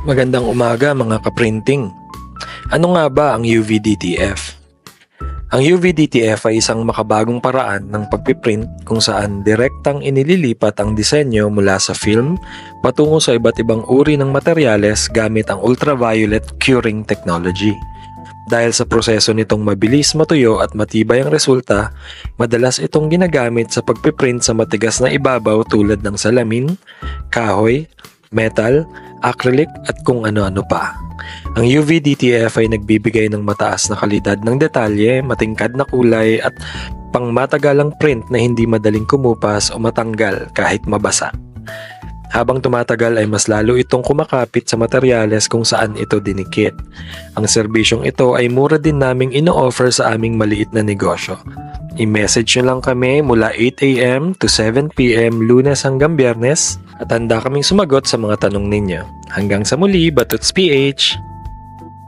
Magandang umaga mga kaprinting. Ano nga ba ang UV-DTF? Ang UV-DTF ay isang makabagong paraan ng pagpiprint kung saan direktang inililipat ang disenyo mula sa film patungo sa iba't ibang uri ng materyales gamit ang ultraviolet curing technology. Dahil sa proseso nitong mabilis matuyo at matibay ang resulta, madalas itong ginagamit sa pagpiprint sa matigas na ibabaw tulad ng salamin, kahoy, metal, acrylic at kung ano-ano pa. Ang UV-DTF ay nagbibigay ng mataas na kalidad ng detalye, matingkad na kulay at pangmatagalang print na hindi madaling kumupas o matanggal kahit mabasa. Habang tumatagal ay mas lalo itong kumakapit sa materyales kung saan ito dinikit. Ang serbisyong ito ay mura din naming ino-offer sa aming maliit na negosyo. I-message nyo lang kami mula 8 AM to 7 PM Lunes hanggang Biyernes at handa kaming sumagot sa mga tanong ninyo. Hanggang sa muli, Batuts PH!